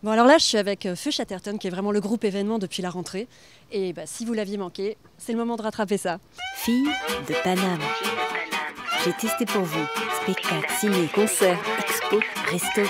Bon alors là je suis avec Feu Chatterton qui est vraiment le groupe événement depuis la rentrée. Et si vous l'aviez manqué, c'est le moment de rattraper ça. Filles de Paname. J'ai testé pour vous. Spectacle, ciné, concert, expo, resto.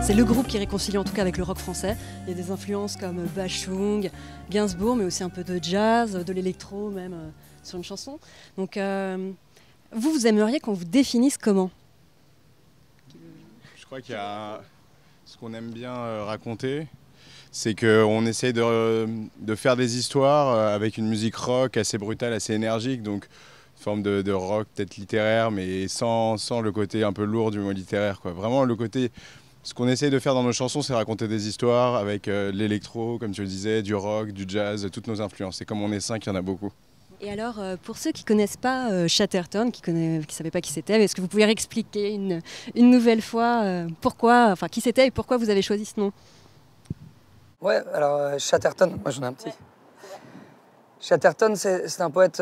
C'est le groupe qui réconcilie en tout cas avec le rock français. Il y a des influences comme Bachung, Gainsbourg, mais aussi un peu de jazz, de l'électro même sur une chanson. Donc vous aimeriez qu'on vous définisse comment? Je crois qu'il y a ce qu'on aime bien raconter, c'est qu'on essaye de faire des histoires avec une musique rock assez brutale, assez énergique, donc une forme de rock peut-être littéraire, mais sans le côté un peu lourd du mot littéraire, quoi. Vraiment le côté... Ce qu'on essaye de faire dans nos chansons, c'est raconter des histoires avec l'électro, comme tu le disais, du rock, du jazz, toutes nos influences. Et comme on est 5, il y en a beaucoup. Et alors, pour ceux qui ne connaissent pas Chatterton, qui ne savaient pas qui c'était, est-ce que vous pouvez expliquer une nouvelle fois qui c'était et pourquoi vous avez choisi ce nom? Ouais, alors Chatterton, moi j'en ai un petit. Chatterton, c'est un poète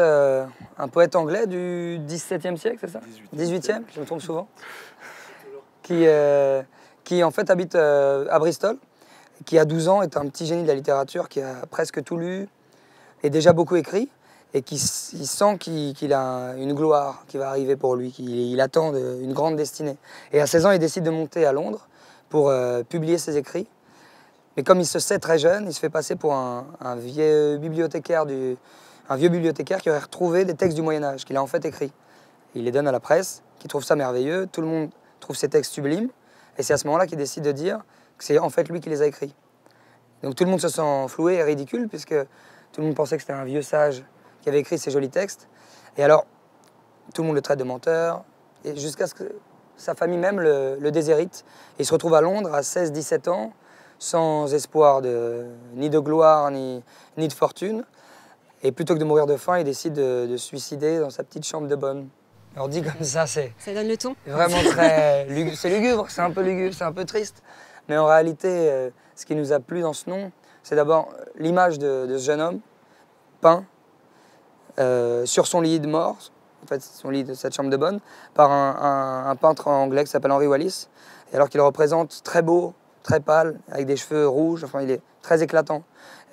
anglais du XVIIe siècle, c'est ça? 18e, je me trompe souvent. Qui en fait habite à Bristol, qui à 12 ans est un petit génie de la littérature, qui a presque tout lu et déjà beaucoup écrit, et il sent qu'il a une gloire qui va arriver pour lui, qu'il attend une grande destinée. Et à 16 ans, il décide de monter à Londres pour publier ses écrits. Mais comme il se sait très jeune, il se fait passer pour un vieux bibliothécaire qui aurait retrouvé des textes du Moyen-Âge, qu'il a en fait écrits. Il les donne à la presse, qui trouve ça merveilleux, tout le monde trouve ces textes sublimes, et c'est à ce moment-là qu'il décide de dire que c'est en fait lui qui les a écrits. Donc tout le monde se sent floué et ridicule, puisque tout le monde pensait que c'était un vieux sage qui avait écrit ces jolis textes. Et alors, tout le monde le traite de menteur, et jusqu'à ce que sa famille même le déshérite. Et il se retrouve à Londres à 16-17 ans, sans espoir ni de gloire, ni de fortune. Et plutôt que de mourir de faim, il décide de se suicider dans sa petite chambre de bonne. Alors dit comme ça, Ça donne le ton. Vraiment très lugubre. C'est lugubre, c'est un peu lugubre, c'est un peu triste. Mais en réalité, ce qui nous a plu dans ce nom, c'est d'abord l'image de ce jeune homme peint sur son lit de mort, en fait son lit de cette chambre de bonne, par un peintre anglais qui s'appelle Henry Wallis. Et alors qu'il le représente très beau, très pâle, avec des cheveux rouges, enfin il est très éclatant.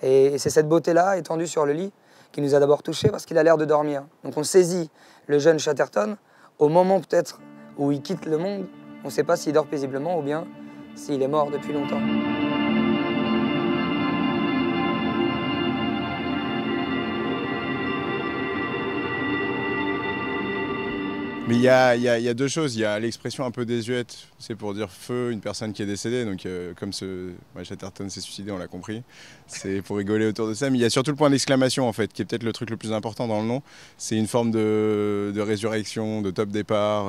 Et c'est cette beauté-là, étendue sur le lit, qui nous a d'abord touchés parce qu'il a l'air de dormir. Donc on saisit le jeune Chatterton au moment peut-être où il quitte le monde. On ne sait pas s'il dort paisiblement ou bien s'il est mort depuis longtemps. Mais il y a deux choses. Il y a l'expression un peu désuète, c'est pour dire feu, une personne qui est décédée. Donc comme Chatterton s'est suicidé, on l'a compris. C'est pour rigoler autour de ça. Mais il y a surtout le point d'exclamation en fait, qui est peut-être le truc le plus important dans le nom. C'est une forme de résurrection, de top départ.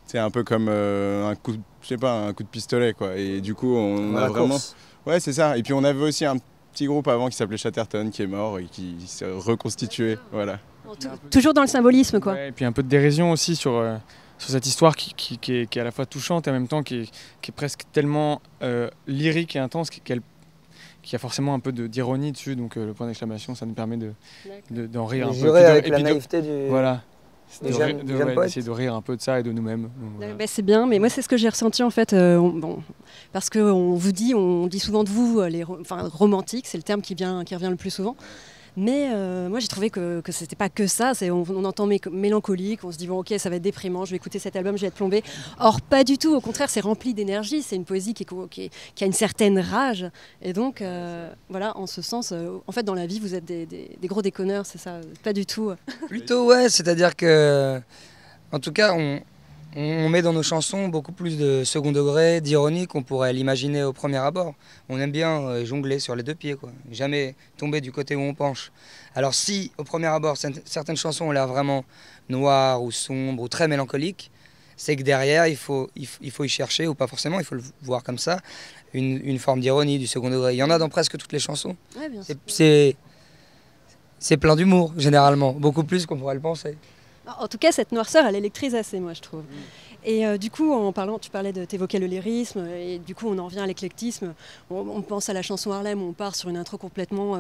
C'est un peu comme un coup de pistolet quoi. Et du coup, on a vraiment. Course. Ouais, c'est ça. Et puis on avait aussi un petit groupe avant qui s'appelait Chatterton, qui est mort et qui s'est reconstitué. Voilà. Toujours dans le symbolisme, quoi. Ouais, et puis un peu de dérision aussi sur cette histoire qui est à la fois touchante et en même temps qui est presque tellement lyrique et intense qu'il y a forcément un peu d'ironie dessus. Donc le point d'exclamation, ça nous permet d'en rire un peu. Jurer avec la naïveté du... Voilà. D'essayer de rire un peu de ça et de nous-mêmes. Voilà. C'est bien, mais moi c'est ce que j'ai ressenti en fait, parce qu'on dit souvent de vous, romantique, c'est le terme qui revient le plus souvent. Mais moi j'ai trouvé que c'était pas que ça, on entend mélancolique, on se dit bon ok ça va être déprimant, je vais écouter cet album, je vais être plombé. Or pas du tout, au contraire c'est rempli d'énergie, c'est une poésie qui a une certaine rage. Et donc voilà, en ce sens, en fait dans la vie vous êtes des gros déconneurs, c'est ça, pas du tout. Plutôt ouais, c'est-à-dire que en tout cas on met dans nos chansons beaucoup plus de second degré, d'ironie qu'on pourrait l'imaginer au premier abord. On aime bien jongler sur les deux pieds, quoi. Jamais tomber du côté où on penche. Alors si, au premier abord, certaines chansons ont l'air vraiment noires ou sombres ou très mélancoliques, c'est que derrière, il faut y chercher, ou pas forcément, il faut le voir comme ça, une forme d'ironie, du second degré. Il y en a dans presque toutes les chansons. Ouais, bien sûr. C'est plein d'humour, généralement, beaucoup plus qu'on pourrait le penser. En tout cas, cette noirceur, elle électrise assez, moi, je trouve. Et du coup, tu parlais t'évoquais le lyrisme, et du coup, on en revient à l'éclectisme. On pense à la chanson Harlem, où on part sur une intro complètement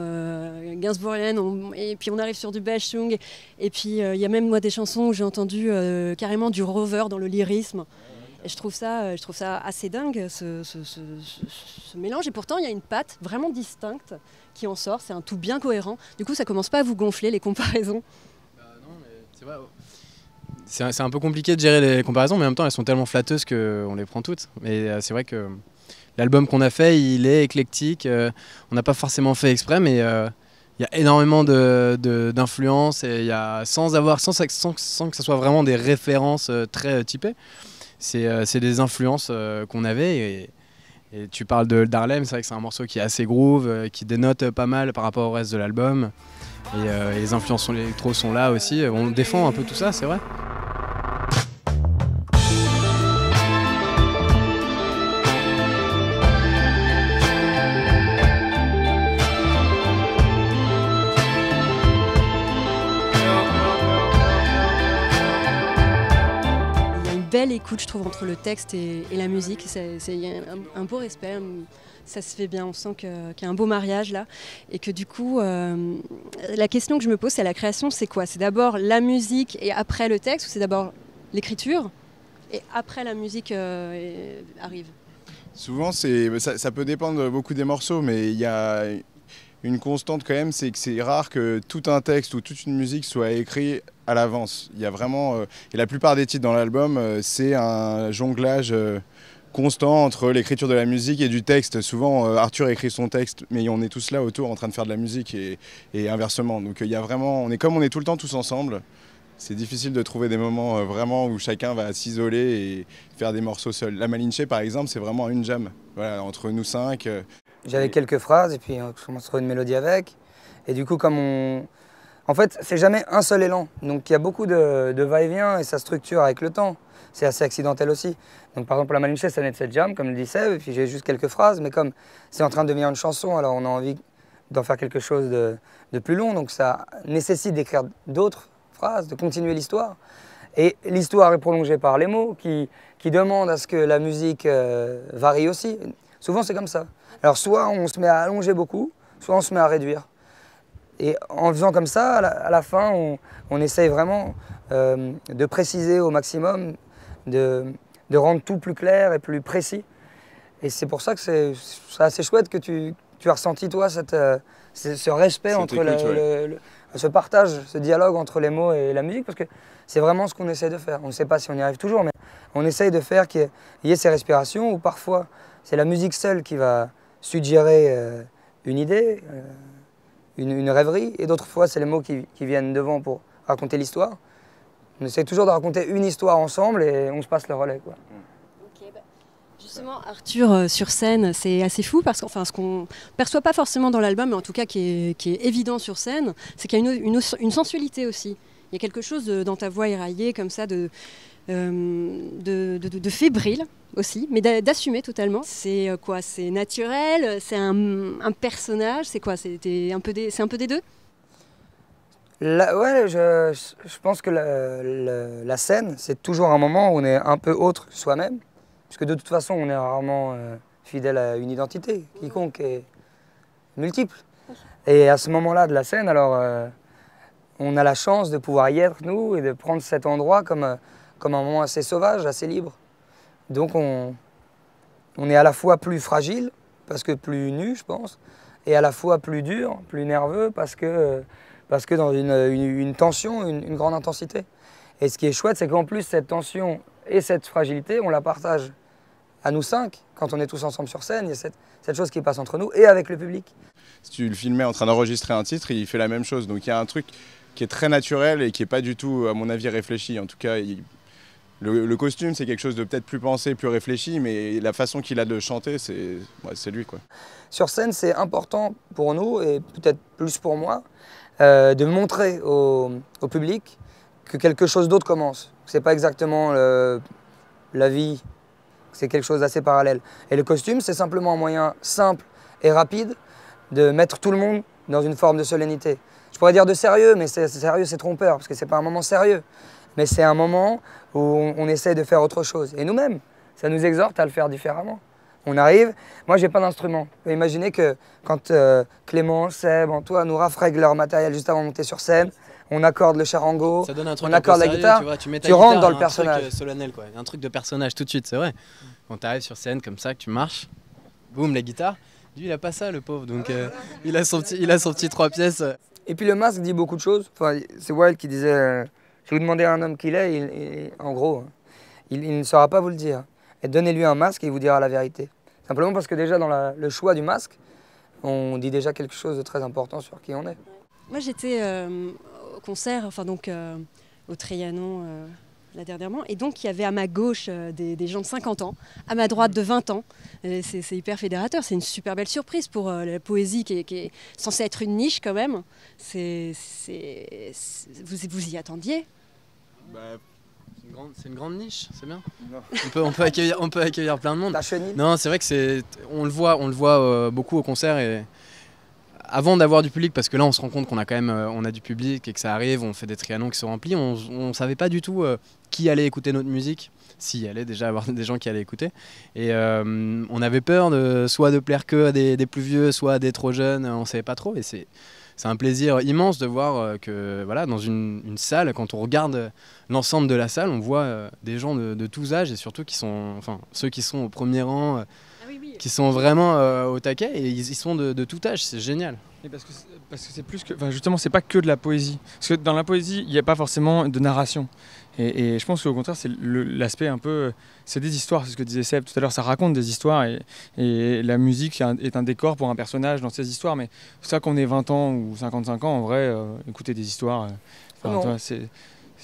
gainsbourgienne, et puis on arrive sur du Bachung, et puis il y a même, moi, des chansons où j'ai entendu carrément du rover dans le lyrisme. Et je trouve ça assez dingue, ce mélange. Et pourtant, il y a une patte vraiment distincte qui en sort. C'est un tout bien cohérent. Du coup, ça commence pas à vous gonfler, les comparaisons. Non, mais c'est vrai. C'est un peu compliqué de gérer les comparaisons, mais en même temps, elles sont tellement flatteuses qu'on les prend toutes. Mais c'est vrai que l'album qu'on a fait, il est éclectique. On n'a pas forcément fait exprès, mais il y a énormément d'influences. Et il y a, sans que ce soit vraiment des références très typées. C'est des influences qu'on avait. Et tu parles d'Harlem, c'est vrai que c'est un morceau qui est assez groove, qui dénote pas mal par rapport au reste de l'album. Et les influences électro sont là aussi. On défend un peu tout ça, c'est vrai. Belle écoute, je trouve, entre le texte et la musique. Il y a un beau respect, ça se fait bien, on sent qu'il y a un beau mariage là. Et que du coup, la question que je me pose, c'est la création, c'est quoi? C'est d'abord la musique et après le texte, ou c'est d'abord l'écriture et après la musique arrive? Souvent, ça peut dépendre beaucoup des morceaux, mais il y a une constante quand même, c'est que c'est rare que tout un texte ou toute une musique soit écrit à l'avance. Il y a vraiment, et la plupart des titres dans l'album, c'est un jonglage constant entre l'écriture de la musique et du texte. Souvent, Arthur écrit son texte, mais on est tous là autour en train de faire de la musique et inversement. Donc il y a vraiment, on est tout le temps tous ensemble. C'est difficile de trouver des moments vraiment où chacun va s'isoler et faire des morceaux seuls. La Malinche, par exemple, c'est vraiment une jam. Voilà, entre nous 5. J'avais quelques phrases et puis on commence à trouver une mélodie avec. Et du coup, en fait, c'est jamais un seul élan. Donc il y a beaucoup de va-et-vient et ça structure avec le temps. C'est assez accidentel aussi. Donc par exemple, la Malinche, ça naît de cette jam, comme le dit Seb, et puis j'ai juste quelques phrases. Mais comme c'est en train de devenir une chanson, alors on a envie d'en faire quelque chose de plus long. Donc ça nécessite d'écrire d'autres phrases, de continuer l'histoire. Et l'histoire est prolongée par les mots qui demandent à ce que la musique varie aussi. Souvent, c'est comme ça. Alors soit on se met à allonger beaucoup, soit on se met à réduire. Et en faisant comme ça, à la fin, on essaye vraiment de préciser au maximum, de rendre tout plus clair et plus précis. Et c'est pour ça que c'est assez chouette que tu as ressenti, toi, ce respect entre ce partage, ce dialogue entre les mots et la musique, parce que c'est vraiment ce qu'on essaie de faire. On ne sait pas si on y arrive toujours, mais on essaye de faire qu'il y ait ces respirations où parfois c'est la musique seule qui va suggérer une idée, une rêverie, et d'autres fois c'est les mots qui viennent devant pour raconter l'histoire. On essaie toujours de raconter une histoire ensemble et on se passe le relais, quoi. Justement, Arthur sur scène, c'est assez fou parce que ce qu'on perçoit pas forcément dans l'album, mais en tout cas qui est évident sur scène, c'est qu'il y a une sensualité aussi. Il y a quelque chose dans ta voix éraillée comme ça de fébrile aussi, mais d'assumer totalement. C'est quoi? C'est naturel? C'est un personnage? C'est quoi? C'est un peu des deux? Ouais, je pense que la scène, c'est toujours un moment où on est un peu autre que soi-même. Parce que de toute façon, on est rarement fidèle à une identité. Quiconque est multiple. Et à ce moment-là de la scène, alors, on a la chance de pouvoir y être, nous, et de prendre cet endroit comme un moment assez sauvage, assez libre. Donc on est à la fois plus fragile, parce que plus nu, je pense, et à la fois plus dur, plus nerveux, parce que dans une tension, une grande intensité. Et ce qui est chouette, c'est qu'en plus, cette tension et cette fragilité, on la partage à nous 5, quand on est tous ensemble sur scène. Il y a cette chose qui passe entre nous et avec le public. Si tu le filmais en train d'enregistrer un titre, il fait la même chose. Donc il y a un truc qui est très naturel et qui n'est pas du tout, à mon avis, réfléchi. En tout cas, le costume, c'est quelque chose de peut-être plus pensé, plus réfléchi, mais la façon qu'il a de chanter, c'est lui, quoi. Sur scène, c'est important pour nous, et peut-être plus pour moi, de montrer au public que quelque chose d'autre commence. C'est pas exactement la vie, c'est quelque chose d'assez parallèle. Et le costume, c'est simplement un moyen simple et rapide de mettre tout le monde dans une forme de solennité. Je pourrais dire de sérieux, mais sérieux, c'est trompeur, parce que c'est pas un moment sérieux. Mais c'est un moment où on essaie de faire autre chose. Et nous-mêmes, ça nous exhorte à le faire différemment. On arrive, moi j'ai pas d'instrument. Imaginez que quand Clément, Seb, Antoine ou Raph règlent leur matériel juste avant de monter sur scène, on accorde le charango, on accorde la guitare, tu rentres dans le personnage. Un truc solennel, quoi. Un truc de personnage tout de suite, c'est vrai. Quand tu arrives sur scène comme ça, que tu marches, boum, la guitare. Lui, il a pas ça, le pauvre, donc il a son petit 3 pièces. Et puis le masque dit beaucoup de choses. Enfin, c'est Wilde qui disait si vous demandez à un homme qui il est, en gros, il ne saura pas vous le dire. Et donnez-lui un masque et il vous dira la vérité. Simplement parce que déjà dans le choix du masque, on dit déjà quelque chose de très important sur qui on est. Moi j'étais au concert, enfin donc au Trianon là dernièrement, et donc il y avait à ma gauche des gens de 50 ans, à ma droite de 20 ans. C'est hyper fédérateur, c'est une super belle surprise pour la poésie qui est censée être une niche quand même. Vous y attendiez? C'est une grande niche, c'est bien. On peut accueillir plein de monde. La chenille. Non, c'est vrai que on le voit beaucoup au concert et avant d'avoir du public, parce que là on se rend compte qu'on a quand même on a du public et que ça arrive, on fait des Trianons qui sont remplis, on savait pas du tout qui allait écouter notre musique, s'il y allait déjà avoir des gens qui allaient écouter. Et on avait peur soit de plaire que à des plus vieux, soit à des trop jeunes, on savait pas trop. Et c'est un plaisir immense de voir que voilà, dans une salle, quand on regarde l'ensemble de la salle, on voit des gens de tous âges et surtout ceux qui sont au premier rang, qui sont vraiment au taquet et ils sont de tout âge, c'est génial. Et parce que c'est plus que, justement, c'est pas que de la poésie. Parce que dans la poésie, il n'y a pas forcément de narration. Et je pense qu'au contraire, c'est l'aspect un peu, c'est des histoires, c'est ce que disait Seb tout à l'heure, ça raconte des histoires et la musique est un décor pour un personnage dans ces histoires. Mais ça qu'on ait 20 ans ou 55 ans, en vrai, écouter des histoires,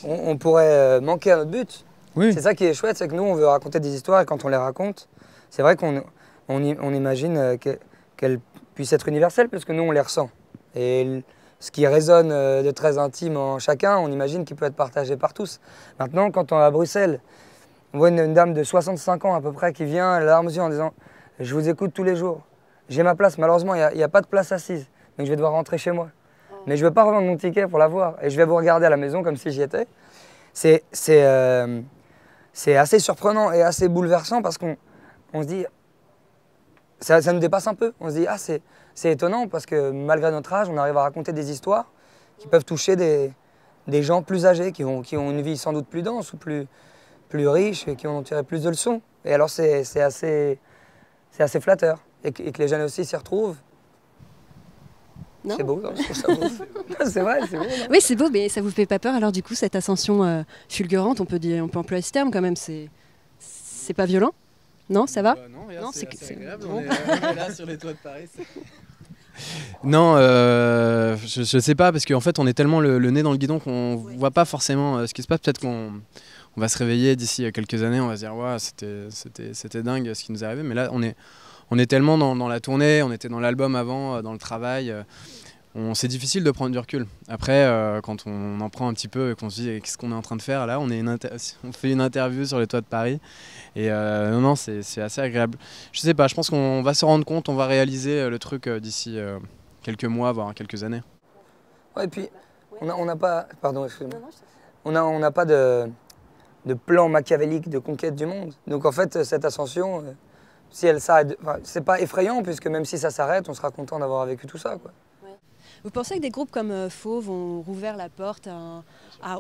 on pourrait manquer à notre but. Oui. C'est ça qui est chouette, c'est que nous, on veut raconter des histoires et quand on les raconte, c'est vrai qu'on imagine qu'elles puissent être universelles parce que nous, on les ressent. Et ce qui résonne de très intime en chacun, on imagine qu'il peut être partagé par tous. Maintenant, quand on est à Bruxelles, on voit une dame de 65 ans à peu près qui vient, les larmes aux yeux, en disant « Je vous écoute tous les jours. J'ai ma place. Malheureusement, il n'y a pas de place assise. Donc je vais devoir rentrer chez moi. Mais je ne veux pas revendre mon ticket pour la voir. Et je vais vous regarder à la maison comme si j'y étais. » C'est assez surprenant et assez bouleversant parce qu'on se dit... Ça nous dépasse un peu. On se dit « Ah, c'est étonnant parce que malgré notre âge, on arrive à raconter des histoires qui peuvent toucher des gens plus âgés, qui ont une vie sans doute plus dense ou plus riche et qui ont tiré plus de leçons. » Et alors c'est assez flatteur et que les jeunes aussi s'y retrouvent. C'est beau, je trouve ça beau. C'est vrai, c'est beau. Non? Oui, c'est beau, mais ça vous fait pas peur alors du coup cette ascension fulgurante, on peut employer ce terme quand même, c'est pas violent? Non, ça va? Non, c'est agréable, on est là sur les toits de Paris. Non, je sais pas, parce qu'en fait on est tellement le nez dans le guidon qu'on voit pas forcément ce qui se passe. Peut-être qu'on va se réveiller d'ici quelques années, on va se dire ouais, c'était dingue ce qui nous est arrivé, mais là on est tellement dans la tournée, on était dans l'album avant, dans le travail, c'est difficile de prendre du recul. Après, quand on en prend un petit peu et qu'on se dit qu'est-ce qu'on est en train de faire, là on fait une interview sur les toits de Paris et non, c'est assez agréable. Je sais pas, je pense qu'on va se rendre compte, on va réaliser le truc d'ici quelques mois, voire quelques années. Ouais, et puis on n'a pas, pardon, excusez-moi, on n'a pas de plan machiavélique de conquête du monde. Donc en fait, cette ascension, si elle s'arrête, c'est pas effrayant puisque même si ça s'arrête, on sera content d'avoir vécu tout ça, quoi. Vous pensez que des groupes comme Fauve ont rouvert la porte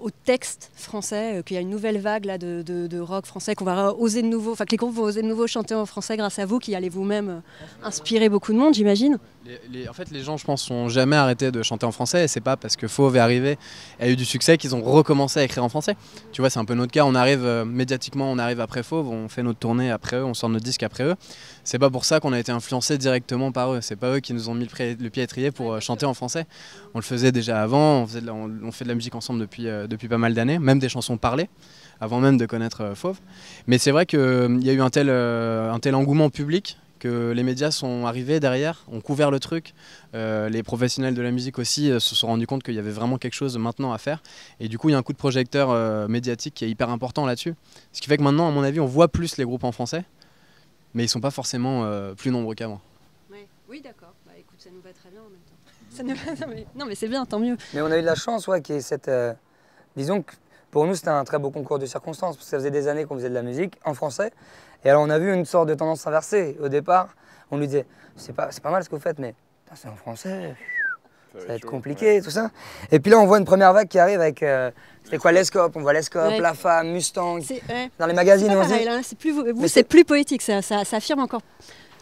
au texte français, qu'il y a une nouvelle vague là, de rock français, qu'on va oser de nouveau, enfin que les groupes vont oser de nouveau chanter en français grâce à vous, qui allez vous-même inspirer beaucoup de monde, j'imagine? En fait, les gens, je pense, n'ont jamais arrêté de chanter en français et c'est pas parce que Fauve est arrivé et a eu du succès qu'ils ont recommencé à écrire en français. Tu vois, c'est un peu notre cas, on arrive médiatiquement, on arrive après Fauve, on fait notre tournée après eux, on sort notre disque après eux. C'est pas pour ça qu'on a été influencé directement par eux, c'est pas eux qui nous ont mis le pied à étrier pour chanter en français. On le faisait déjà avant, on fait de la musique ensemble depuis pas mal d'années, même des chansons parlées, avant même de connaître Fauve. Mais c'est vrai qu'il y a eu un tel engouement public que les médias sont arrivés derrière, ont couvert le truc. Les professionnels de la musique aussi se sont rendus compte qu'il y avait vraiment quelque chose maintenant à faire. Et du coup, il y a un coup de projecteur médiatique qui est hyper important là-dessus. Ce qui fait que maintenant, à mon avis, on voit plus les groupes en français, mais ils sont pas forcément plus nombreux qu'avant. Ouais. Oui, d'accord. Bah, écoute, ça nous va très bien en même temps. Ça nous va... Non, mais c'est bien, tant mieux. Mais on a eu de la chance, ouais, qu'il y ait cette... disons que pour nous, c'était un très beau concours de circonstances, parce que ça faisait des années qu'on faisait de la musique en français. Et alors, on a vu une sorte de tendance inversée. Au départ, on lui disait, c'est pas mal ce que vous faites, mais c'est en français, ça va être compliqué, tout ça. Et puis là, on voit une première vague qui arrive avec, c'était quoi, l'Escope, on voit l'Escope, La Femme, Mustang, dans les magazines. C'est pas pareil, là, c'est plus, c'est plus poétique, ça affirme encore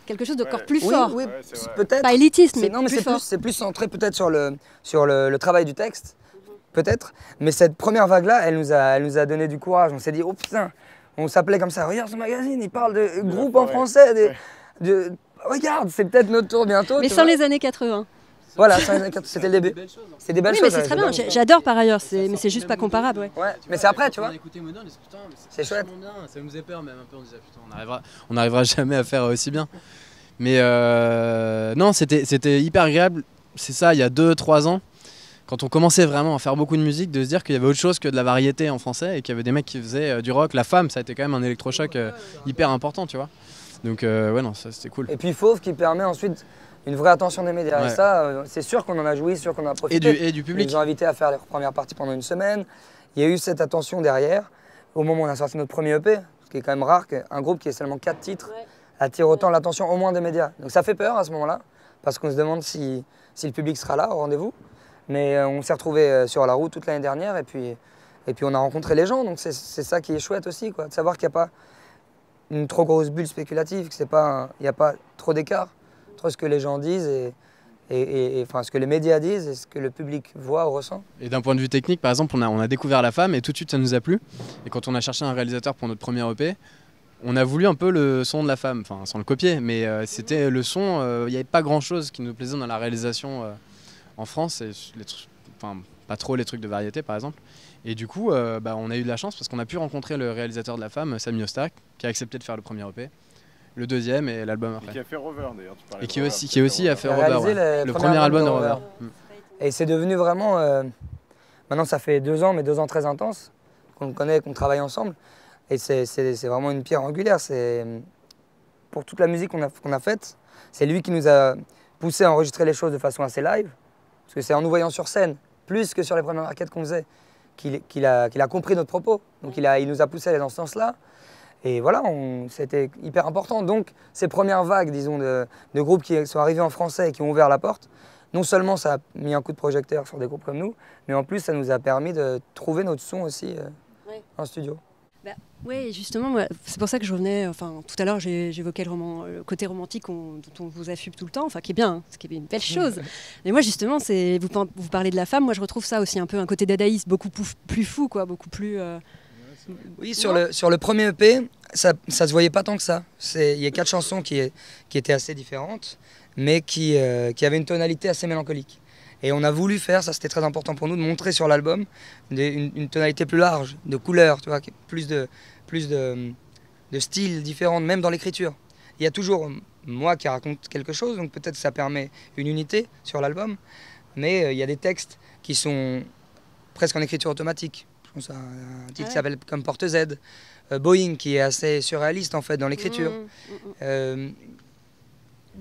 quelque chose d'encore plus fort. Oui, peut-être. Pas élitiste, mais non, mais plus fort. c'est plus centré peut-être sur le travail du texte, peut-être. Mais cette première vague-là, elle nous a donné du courage. On s'est dit, oh putain, on s'appelait comme ça. Regarde ce magazine, il parle de groupes en français. Regarde, c'est peut-être notre tour bientôt. Mais sans les années 80. Voilà, c'était le début. C'est des belles oui, choses. Mais c'est très bien, j'adore par ailleurs, mais c'est juste pas comparable. Ouais, mais c'est après, tu vois. C'est chouette. Bien. Ça nous faisait peur même un peu, on disait putain, on n'arrivera jamais à faire aussi bien. Mais non, c'était hyper agréable. C'est ça, il y a 2-3 ans, quand on commençait vraiment à faire beaucoup de musique, de se dire qu'il y avait autre chose que de la variété en français et qu'il y avait des mecs qui faisaient du rock. La Femme, ça a été quand même un électrochoc hyper important, tu vois. Donc ouais, non, ça c'était cool. Et puis Fauve qui permet ensuite une vraie attention des médias. Ouais. Et ça, c'est sûr qu'on en a joui, sûr qu'on en a profité. Et du public. Ils nous ont invités à faire leur première partie pendant une semaine. Il y a eu cette attention derrière. Au moment où on a sorti notre premier EP, ce qui est quand même rare qu'un groupe qui ait seulement 4 titres attire autant l'attention au moins des médias. Donc ça fait peur à ce moment-là, parce qu'on se demande si le public sera là au rendez-vous. Mais on s'est retrouvés sur la route toute l'année dernière et puis on a rencontré les gens. Donc c'est ça qui est chouette aussi, quoi, de savoir qu'il n'y a pas une trop grosse bulle spéculative, qu'il n'y a pas trop d'écart entre ce que les gens disent et enfin, ce que les médias disent et ce que le public voit ou ressent. Et d'un point de vue technique, par exemple, on a découvert La Femme et tout de suite ça nous a plu. Et quand on a cherché un réalisateur pour notre premier EP, on a voulu un peu le son de La Femme, enfin sans le copier, mais c'était le son, il n'y avait pas grand chose qui nous plaisait dans la réalisation en France, et pas trop les trucs de variété par exemple. Et du coup, on a eu de la chance parce qu'on a pu rencontrer le réalisateur de La Femme, Sami Ostak, qui a accepté de faire le premier EP, le deuxième et l'album après. Et qui a fait Rover d'ailleurs. Et qui aussi a fait Rover, ouais. le premier album de Rover. Et c'est devenu vraiment, maintenant ça fait 2 ans, mais 2 ans très intenses, qu'on le connaît, qu'on travaille ensemble. Et c'est vraiment une pierre angulaire. Pour toute la musique qu'on a faite, c'est lui qui nous a poussé à enregistrer les choses de façon assez live. Parce que c'est en nous voyant sur scène, plus que sur les premières maquettes qu'on faisait, qu'il a compris notre propos. Donc il nous a poussé à aller dans ce sens-là. Et voilà, c'était hyper important. Donc ces premières vagues, disons, de groupes qui sont arrivés en français et qui ont ouvert la porte, non seulement ça a mis un coup de projecteur sur des groupes comme nous, mais en plus ça nous a permis de trouver notre son aussi en studio. Oui, justement, c'est pour ça que je revenais, tout à l'heure j'évoquais le côté romantique dont on vous affuble tout le temps, qui est bien, ce qui est une belle chose. Mais moi justement, vous parlez de La Femme, moi je retrouve ça aussi un peu un côté dadaïste, beaucoup plus fou, quoi, beaucoup plus... Oui, sur le premier EP, ça se voyait pas tant que ça. Il y a 4 chansons qui étaient assez différentes, mais qui avaient une tonalité assez mélancolique. Et on a voulu faire, ça c'était très important pour nous, de montrer sur l'album une tonalité plus large, de couleurs, tu vois, plus de styles différents, même dans l'écriture. Il y a toujours moi qui raconte quelque chose, donc peut-être ça permet une unité sur l'album, mais il y a des textes qui sont presque en écriture automatique. Je pense à un titre qui s'appelle Comme Porte Z, Boeing qui est assez surréaliste en fait dans l'écriture. Il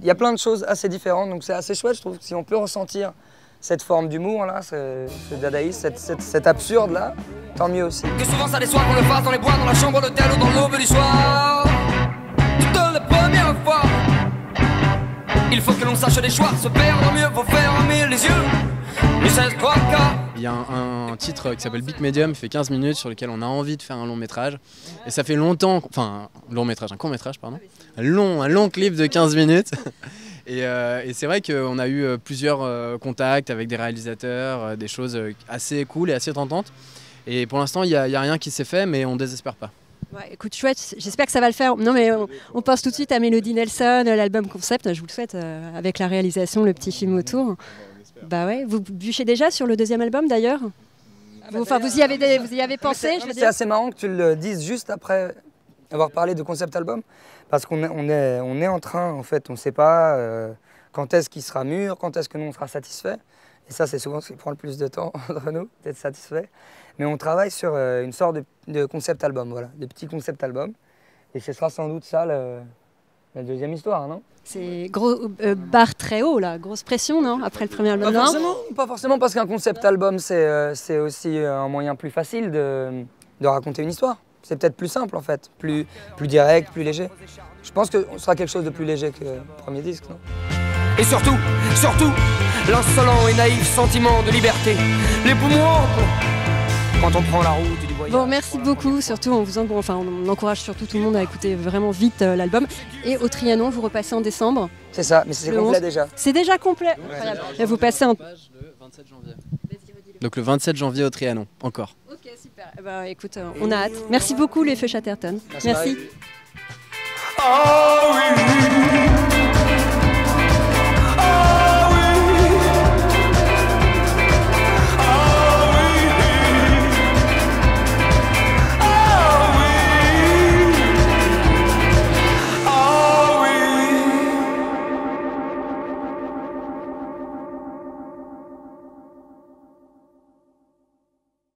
y a plein de choses assez différentes, donc c'est assez chouette, je trouve, si on peut ressentir cette forme d'humour là, ce dadaïsme, cet absurde là, tant mieux aussi. Que souvent ça déçoit qu'on le fasse dans les bois, dans la chambre d'hôtel ou dans l'aube du soir. Toutes les premières fois, il faut que l'on sache des choix, se perdre mieux, faut fermer les yeux. Il y a un titre qui s'appelle Big Medium, il fait 15 minutes, sur lequel on a envie de faire un long métrage. Et ça fait longtemps, un court métrage, pardon. Un long clip de 15 minutes. Et c'est vrai qu'on a eu plusieurs contacts avec des réalisateurs, des choses assez cool et assez tentantes. Et pour l'instant, il n'y a rien qui s'est fait, mais on ne désespère pas. Ouais, écoute, chouette, j'espère que ça va le faire. Non, mais on pense tout de suite à Mélodie Nelson, l'album concept, je vous le souhaite, avec la réalisation, le petit film autour. Bah ouais, vous bûchez déjà sur le deuxième album d'ailleurs? Vous y avez pensé? C'est assez marrant que tu le dises juste après avoir parlé de concept album, parce qu'on est en train, en fait, on ne sait pas quand est-ce qu'il sera mûr, quand est-ce que nous on sera satisfait. Et ça, c'est souvent ce qui prend le plus de temps entre nous, d'être satisfait. Mais on travaille sur une sorte de concept album, voilà, de petits concept albums. Et ce sera sans doute ça la deuxième histoire, non? C'est gros barre très haut là, grosse pression, non? Après le premier album, Pas forcément, parce qu'un concept album, c'est aussi un moyen plus facile de raconter une histoire. C'est peut-être plus simple en fait, plus direct, plus léger. Je pense que ce sera quelque chose de plus léger que le premier disque, non? Et surtout, l'insolent et naïf sentiment de liberté. Les poumons amples quand on prend la route du voyage. Bon, merci beaucoup. Surtout, on encourage surtout tout le monde à écouter vraiment vite l'album. Et au Trianon, vous repassez en décembre. C'est ça, mais c'est complet déjà. C'est déjà complet. Incroyable. Là, vous passez le 27 janvier. Donc le 27 janvier au Trianon, encore. Ok, super. Eh ben, écoute, on a hâte. Merci beaucoup les Feux Chatterton. Merci. Ah oui.